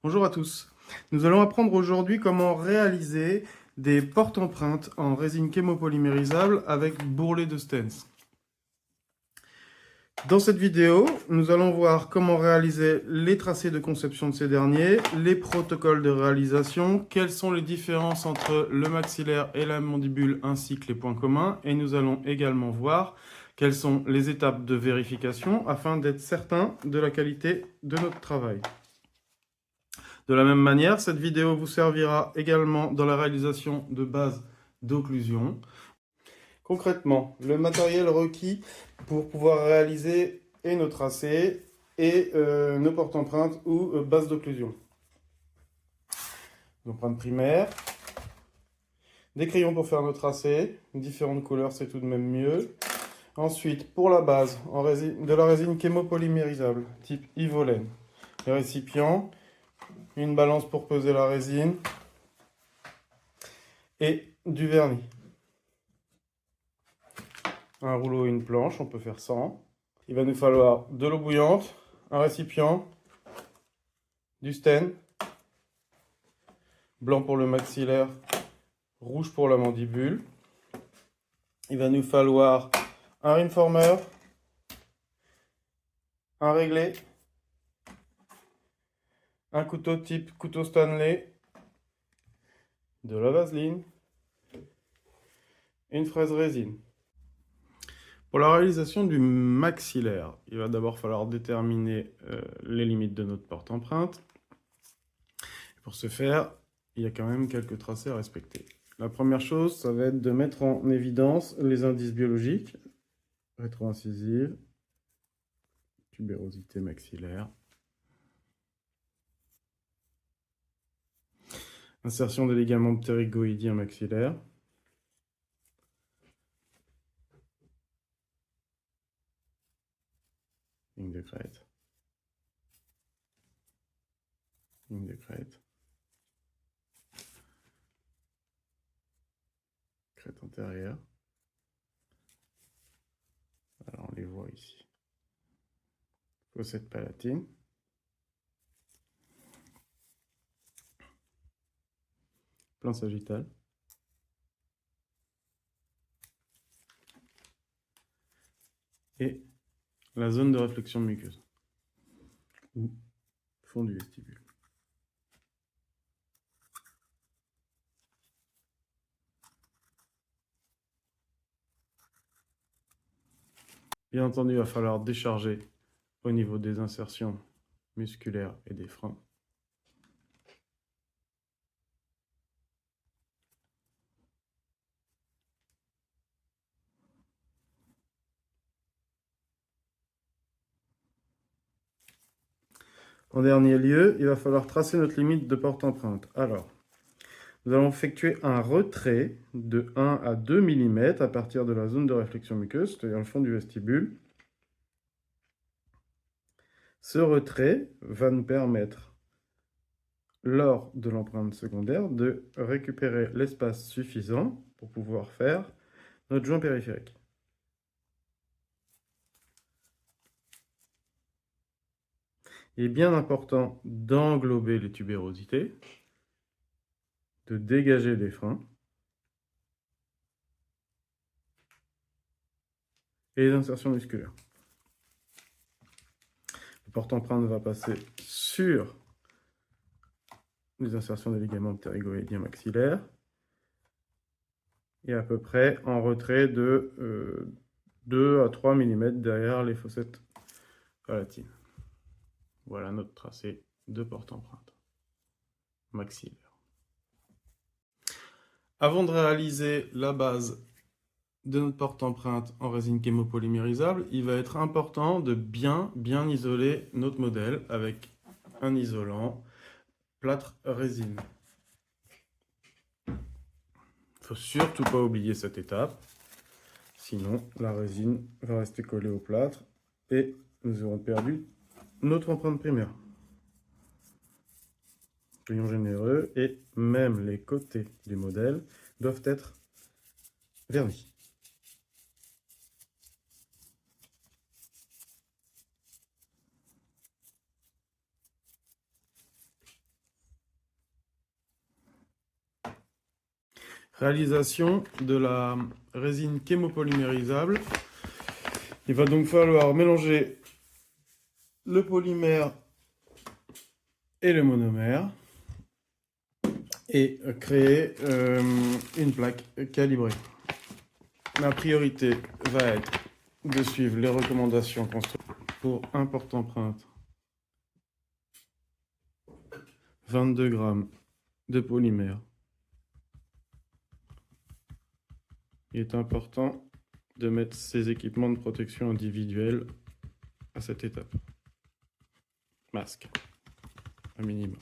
Bonjour à tous. Nous allons apprendre aujourd'hui comment réaliser des porte-empreintes en résine chémopolymérisable avec bourrelet de Stens. Dans cette vidéo, nous allons voir comment réaliser les tracés de conception de ces derniers, les protocoles de réalisation, quelles sont les différences entre le maxillaire et la mandibule ainsi que les points communs, et nous allons également voir quelles sont les étapes de vérification afin d'être certain de la qualité de notre travail. De la même manière, cette vidéo vous servira également dans la réalisation de bases d'occlusion. Concrètement, le matériel requis pour pouvoir réaliser nos tracés et nos porte-empreintes ou bases d'occlusion. L'empreinte primaire, des crayons pour faire nos tracés, différentes couleurs c'est tout de même mieux. Ensuite, pour la base, de la résine chémopolymérisable, type Ivolène. Les récipients, une balance pour peser la résine et du vernis. Un rouleau et une planche, on peut faire 100. Il va nous falloir de l'eau bouillante, un récipient, du Stène, blanc pour le maxillaire, rouge pour la mandibule. Il va nous falloir un rimformer, un réglé, un couteau type couteau Stanley, de la vaseline, une fraise résine. Pour la réalisation du maxillaire, il va d'abord falloir déterminer les limites de notre porte-empreinte. Pour ce faire, il y a quand même quelques tracés à respecter. La première chose, ça va être de mettre en évidence les indices biologiques. Rétro-incisive, tubérosité maxillaire, insertion des ligaments ptérygoïdiens maxillaires, ligne de crête, ligne de crête, crête antérieure. Alors on les voit ici. Fossette palatine. Plan sagittal. Et la zone de réflexion muqueuse, ou fond du vestibule. Bien entendu, il va falloir décharger au niveau des insertions musculaires et des freins. En dernier lieu, il va falloir tracer notre limite de porte-empreinte. Alors, nous allons effectuer un retrait de 1 à 2 mm à partir de la zone de réflexion muqueuse, c'est-à-dire le fond du vestibule. Ce retrait va nous permettre, lors de l'empreinte secondaire, de récupérer l'espace suffisant pour pouvoir faire notre joint périphérique. Il est bien important d'englober les tubérosités, de dégager les freins et les insertions musculaires. Le porte-empreinte va passer sur les insertions des ligaments ptérygoïdiens maxillaires et à peu près en retrait de 2 à 3 mm derrière les fossettes palatines. Voilà notre tracé de porte-empreinte maxillaire. Avant de réaliser la base de notre porte-empreinte en résine chémopolymérisable, il va être important de bien isoler notre modèle avec un isolant plâtre résine. Il ne faut surtout pas oublier cette étape, sinon la résine va rester collée au plâtre et nous aurons perdu notre empreinte primaire. Soyons généreux et même les côtés du modèle doivent être vernis. Réalisation de la résine chémopolymérisable. Il va donc falloir mélanger le polymère et le monomère et créer une plaque calibrée. Ma priorité va être de suivre les recommandations constructives pour un porte-empreinte. 22 grammes de polymère. Il est important de mettre ces équipements de protection individuelle à cette étape. Masque, un minimum.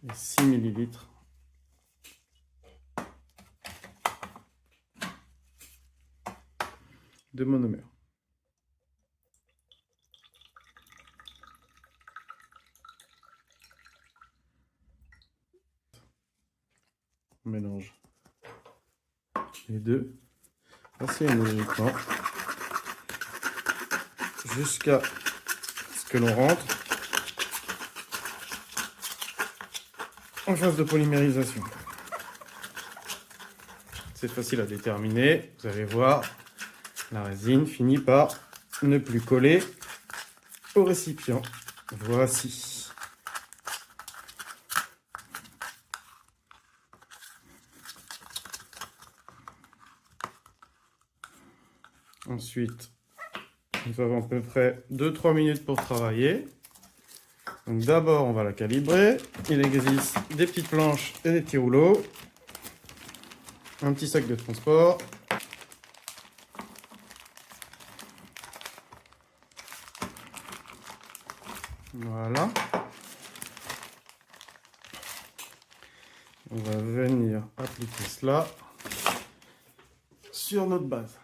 Et 6 ml de monomère. On mélange les deux assez énergiquement jusqu'à ce que l'on rentre en phase de polymérisation. C'est facile à déterminer, vous allez voir, la résine finit par ne plus coller au récipient. Voici. Ensuite, nous avons à peu près 2-3 minutes pour travailler. Donc d'abord, on va la calibrer. Il existe des petites planches et des petits rouleaux. Un petit sac de transport. Voilà. On va venir appliquer cela sur notre base.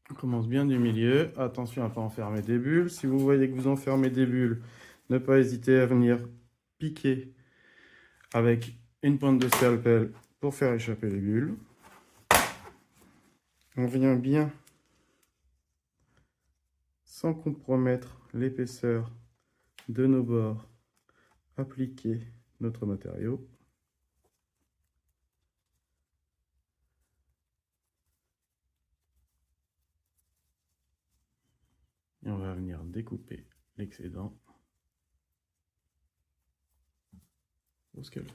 On commence bien du milieu. Attention à ne pas enfermer des bulles. Si vous voyez que vous enfermez des bulles, ne pas hésiter à venir piquer avec une pointe de scalpel pour faire échapper les bulles. On vient bien, sans compromettre l'épaisseur de nos bords, appliquer notre matériau. Et on va venir découper l'excédent au scalpel.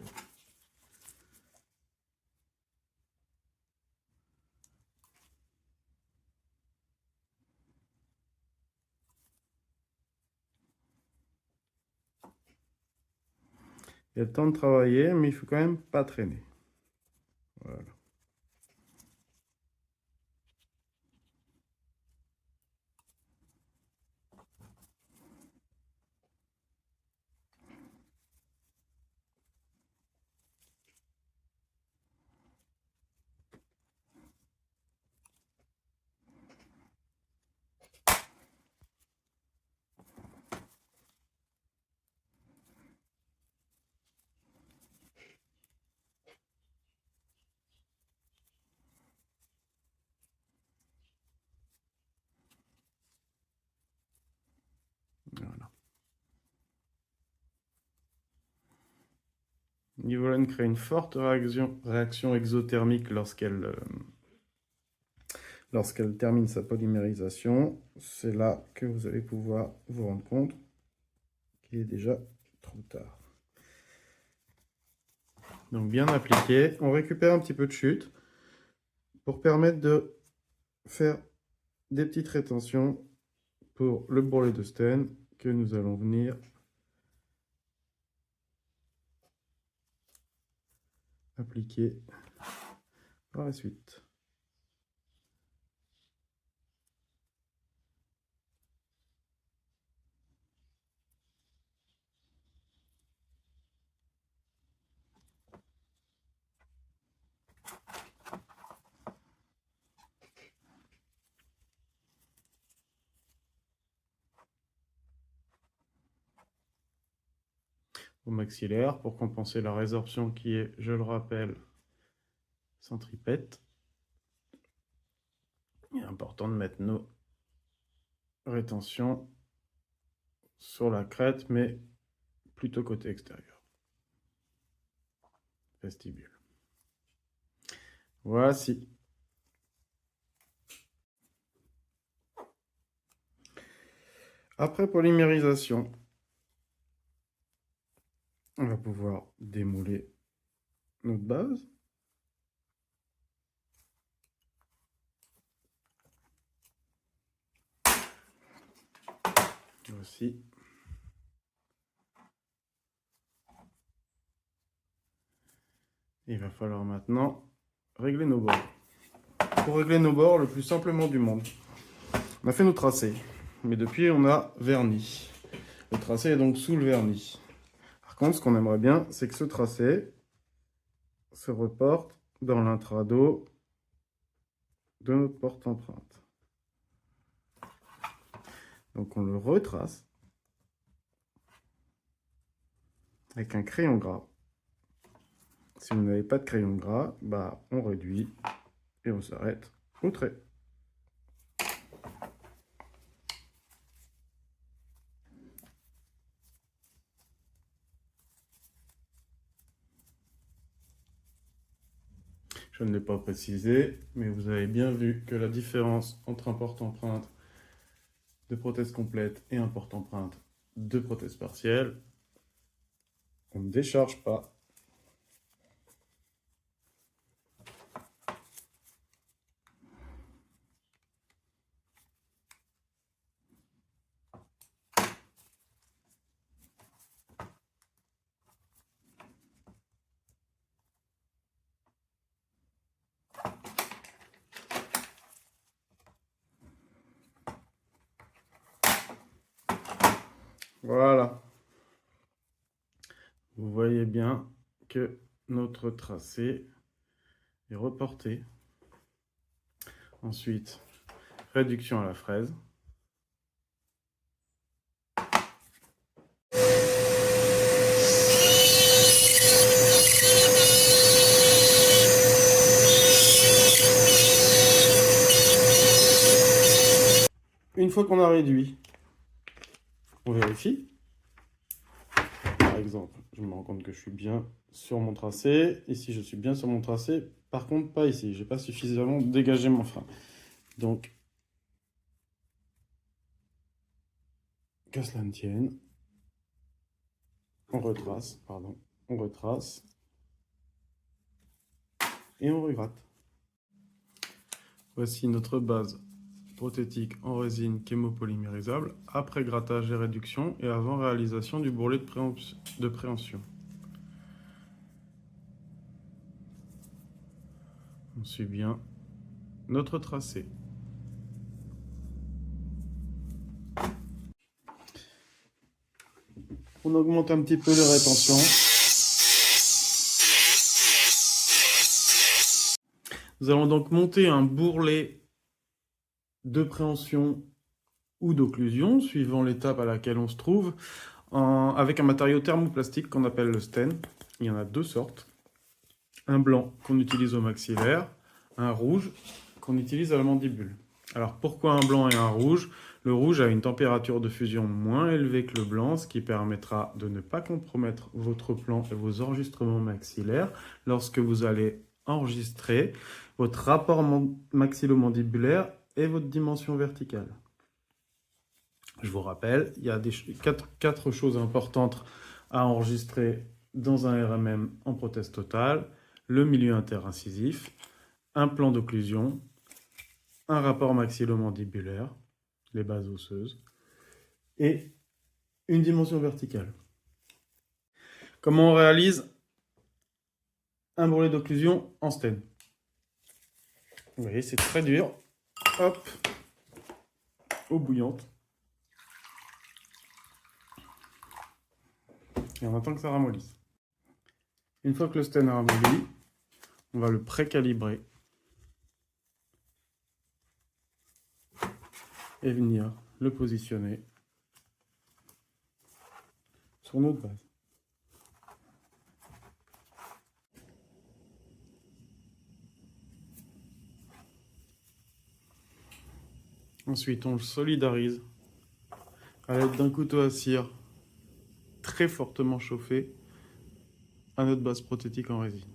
Il y a le temps de travailler, mais il faut quand même pas traîner. Voilà. Voilà. Nivolène crée une forte réaction exothermique lorsqu'elle termine sa polymérisation. C'est là que vous allez pouvoir vous rendre compte qu'il est déjà trop tard. Donc bien appliqué. On récupère un petit peu de chute pour permettre de faire des petites rétentions pour le bourrelet de Sten que nous allons venir appliquer par la suite. au maxillaire pour compenser la résorption qui est, je le rappelle, centripète. Il est important de mettre nos rétentions sur la crête, mais plutôt côté extérieur. Vestibule. Voici. Après polymérisation, on va pouvoir démouler notre base. Voici. Il va falloir maintenant régler nos bords. Pour régler nos bords le plus simplement du monde, on a fait nos tracés, mais depuis on a verni. Le tracé est donc sous le vernis. Par contre, ce qu'on aimerait bien, c'est que ce tracé se reporte dans l'intrado de notre porte-empreinte. Donc on le retrace avec un crayon gras. Si vous n'avez pas de crayon gras, on réduit et on s'arrête au trait. Je ne l'ai pas précisé, mais vous avez bien vu que la différence entre un porte-empreinte de prothèse complète et un porte-empreinte de prothèse partielle, on ne décharge pas. Voilà. Vous voyez bien que notre tracé est reporté. Ensuite, réduction à la fraise. Une fois qu'on a réduit, on vérifie. Par exemple, je me rends compte que je suis bien sur mon tracé. Ici, je suis bien sur mon tracé. Par contre, pas ici. Je n'ai pas suffisamment dégagé mon frein. Donc, qu'à cela ne tienne, on retrace, et on regratte. Voici notre base prothétique en résine chémopolymérisable après grattage et réduction et avant réalisation du bourrelet de préhension. On suit bien notre tracé. On augmente un petit peu les rétentions. Nous allons donc monter un bourrelet de préhension ou d'occlusion, suivant l'étape à laquelle on se trouve, avec un matériau thermoplastique qu'on appelle le Sten. Il y en a deux sortes. Un blanc qu'on utilise au maxillaire, un rouge qu'on utilise à la mandibule. Alors pourquoi un blanc et un rouge? Le rouge a une température de fusion moins élevée que le blanc, ce qui permettra de ne pas compromettre votre plan et vos enregistrements maxillaires lorsque vous allez enregistrer votre rapport maxillo-mandibulaire et votre dimension verticale. Je vous rappelle, il y a quatre choses importantes à enregistrer dans un RMM en prothèse totale: le milieu interincisif, un plan d'occlusion, un rapport maxillo-mandibulaire, les bases osseuses, et une dimension verticale. Comment on réalise un bourrelet d'occlusion en Sten? Vous voyez, c'est très dur. Hop, eau bouillante. Et on attend que ça ramollisse. Une fois que le Sten a ramolli, on va le précalibrer et venir le positionner sur notre base. Ensuite, on le solidarise à l'aide d'un couteau à cire très fortement chauffé à notre base prothétique en résine.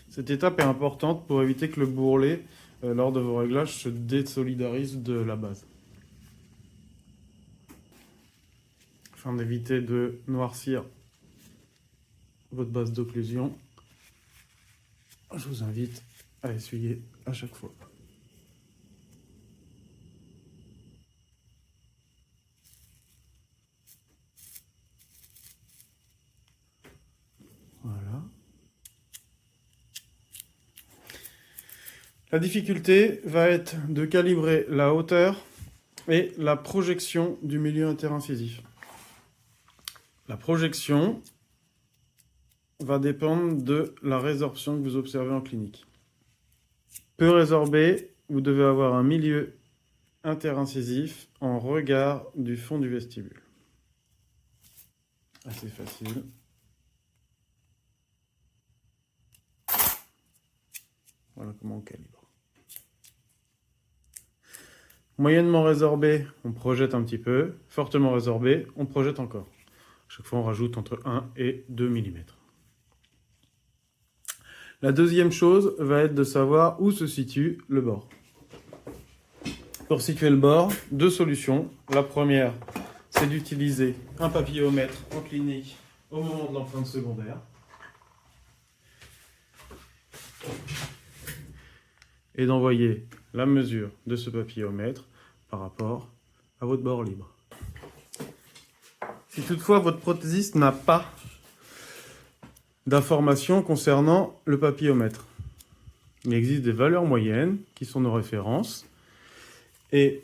Cette étape est importante pour éviter que le bourrelet, lors de vos réglages, se désolidarise de la base. Afin d'éviter de noircir votre base d'occlusion, je vous invite à essuyer à chaque fois. Voilà. La difficulté va être de calibrer la hauteur et la projection du milieu interincisif. La projection va dépendre de la résorption que vous observez en clinique. Peu résorbé, vous devez avoir un milieu interincisif en regard du fond du vestibule. Assez facile. Voilà comment on calibre. Moyennement résorbé, on projette un petit peu. Fortement résorbé, on projette encore. Chaque fois, on rajoute entre 1 et 2 mm. La deuxième chose va être de savoir où se situe le bord. Pour situer le bord, deux solutions. La première, c'est d'utiliser un papillomètre en clinique au moment de l'empreinte secondaire. Et d'envoyer la mesure de ce papillomètre par rapport à votre bord libre. Si toutefois votre prothésiste n'a pas d'informations concernant le papillomètre, il existe des valeurs moyennes qui sont nos références et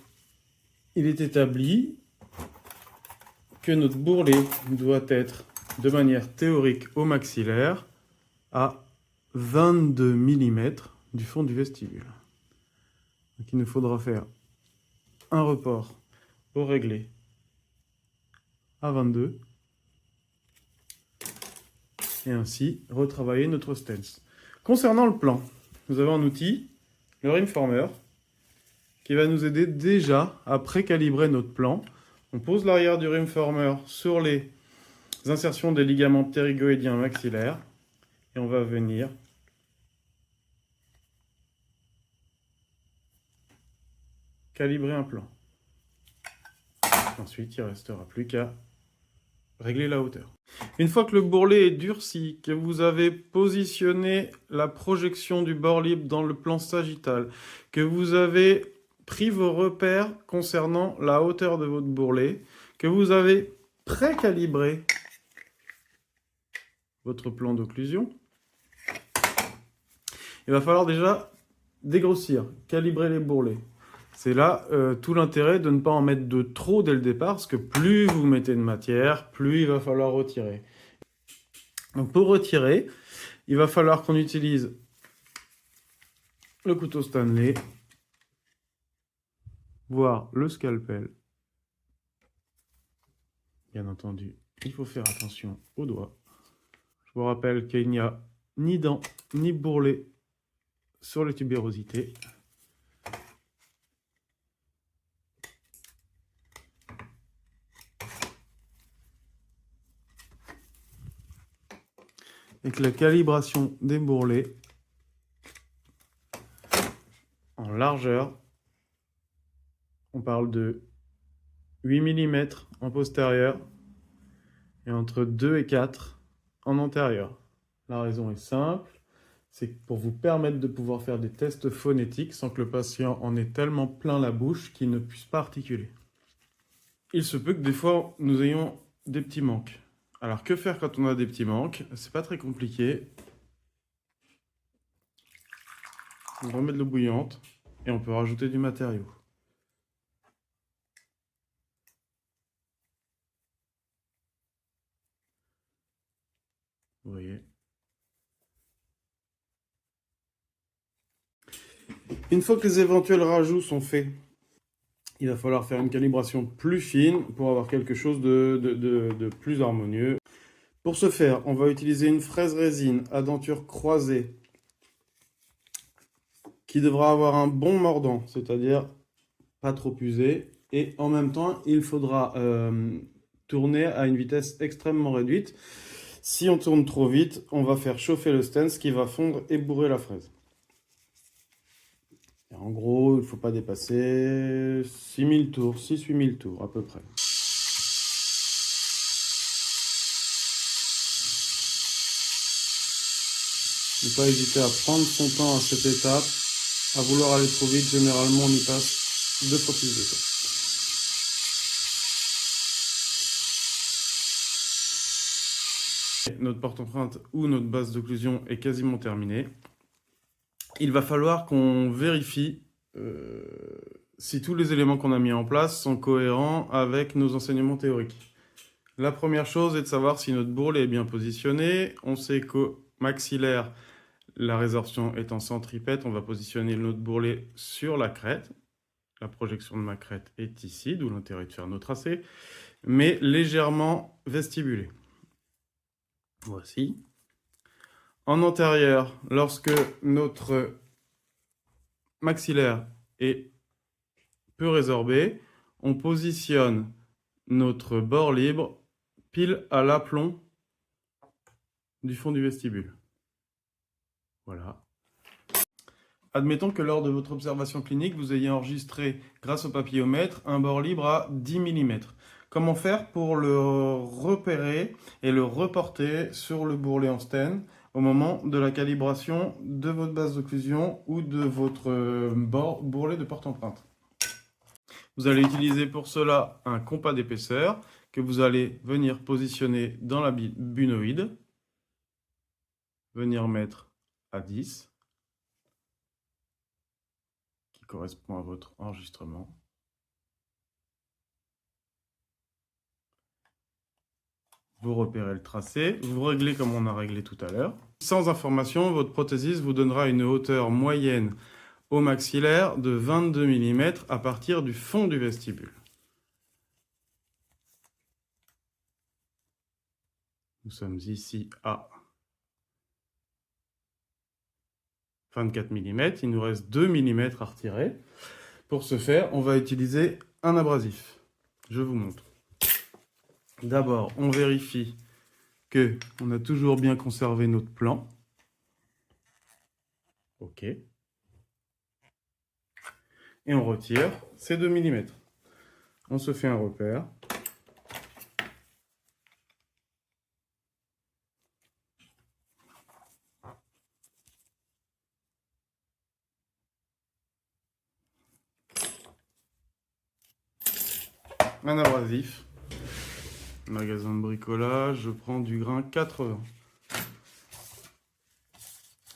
il est établi que notre bourrelet doit être de manière théorique au maxillaire à 22 mm du fond du vestibule. Donc il nous faudra faire un report au réglé à 22 et ainsi retravailler notre stance. Concernant le plan, nous avons un outil, le Rimformer, qui va nous aider déjà à précalibrer notre plan. On pose l'arrière du Rimformer sur les insertions des ligaments ptérygoïdiens maxillaires et on va venir calibrer un plan. Ensuite, il ne restera plus qu'à régler la hauteur. Une fois que le bourrelet est durci, que vous avez positionné la projection du bord libre dans le plan sagittal, que vous avez pris vos repères concernant la hauteur de votre bourrelet, que vous avez précalibré votre plan d'occlusion, il va falloir déjà dégrossir, calibrer les bourrelets. C'est là tout l'intérêt de ne pas en mettre de trop dès le départ, parce que plus vous mettez de matière, plus il va falloir retirer. Donc pour retirer, il va falloir qu'on utilise le couteau Stanley, voire le scalpel. Bien entendu, il faut faire attention aux doigts. Je vous rappelle qu'il n'y a ni dents, ni bourrelet sur les tubérosités. Et que la calibration des bourrelets en largeur, on parle de 8 mm en postérieur et entre 2 et 4 en antérieur. La raison est simple, c'est pour vous permettre de pouvoir faire des tests phonétiques sans que le patient en ait tellement plein la bouche qu'il ne puisse pas articuler. Il se peut que des fois nous ayons des petits manques. Alors que faire quand on a des petits manques? C'est pas très compliqué. On remet de l'eau bouillante et on peut rajouter du matériau. Vous voyez. Une fois que les éventuels rajouts sont faits, il va falloir faire une calibration plus fine pour avoir quelque chose de plus harmonieux. Pour ce faire, on va utiliser une fraise résine à denture croisée qui devra avoir un bon mordant, c'est-à-dire pas trop usé. Et en même temps, il faudra tourner à une vitesse extrêmement réduite. Si on tourne trop vite, on va faire chauffer le stand, ce qui va fondre et bourrer la fraise. Et en gros, il ne faut pas dépasser 6000 tours, 6-8 000 tours à peu près. Ne pas hésiter à prendre son temps à cette étape. À vouloir aller trop vite, généralement on y passe 2 fois plus de temps. Notre porte-empreinte ou notre base d'occlusion est quasiment terminée. Il va falloir qu'on vérifie si tous les éléments qu'on a mis en place sont cohérents avec nos enseignements théoriques. La première chose est de savoir si notre bourrelet est bien positionné. On sait qu'au maxillaire, la résorption étant centripète, on va positionner notre bourrelet sur la crête. La projection de ma crête est ici, d'où l'intérêt de faire nos tracés, mais légèrement vestibulé. Voici. En antérieur, lorsque notre maxillaire est peu résorbé, on positionne notre bord libre pile à l'aplomb du fond du vestibule. Voilà. Admettons que lors de votre observation clinique, vous ayez enregistré, grâce au papillomètre, un bord libre à 10 mm. Comment faire pour le repérer et le reporter sur le bourrelet en stain au moment de la calibration de votre base d'occlusion ou de votre bourrelet de porte-empreinte? Vous allez utiliser pour cela un compas d'épaisseur que vous allez venir positionner dans la bunoïde, venir mettre à 10, qui correspond à votre enregistrement. Vous repérez le tracé, vous réglez comme on a réglé tout à l'heure. Sans information, votre prothésiste vous donnera une hauteur moyenne au maxillaire de 22 mm à partir du fond du vestibule. Nous sommes ici à 24 mm, il nous reste 2 mm à retirer. Pour ce faire, on va utiliser un abrasif. Je vous montre. D'abord, on vérifie qu'on a toujours bien conservé notre plan. OK. Et on retire ces 2 mm. On se fait un repère. Un abrasif. Magasin de bricolage, je prends du grain 80.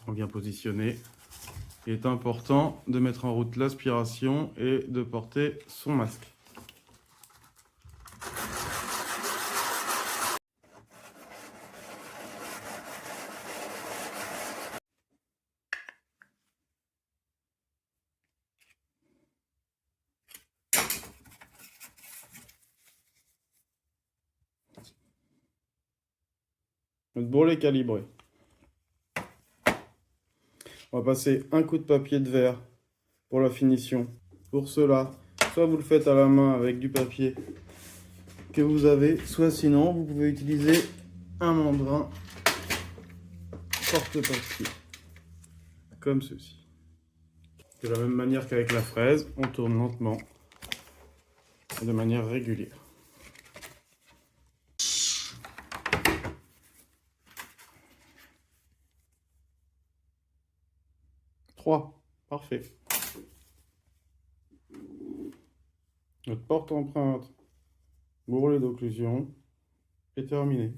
On vient positionner. Il est important de mettre en route l'aspiration et de porter son masque. Notre bourrelet calibré. On va passer un coup de papier de verre pour la finition. Pour cela, soit vous le faites à la main avec du papier que vous avez, soit sinon vous pouvez utiliser un mandrin porte-papier, comme ceci. De la même manière qu'avec la fraise, on tourne lentement et de manière régulière. 3, parfait. Notre porte-empreinte bourrelet d'occlusion est terminée.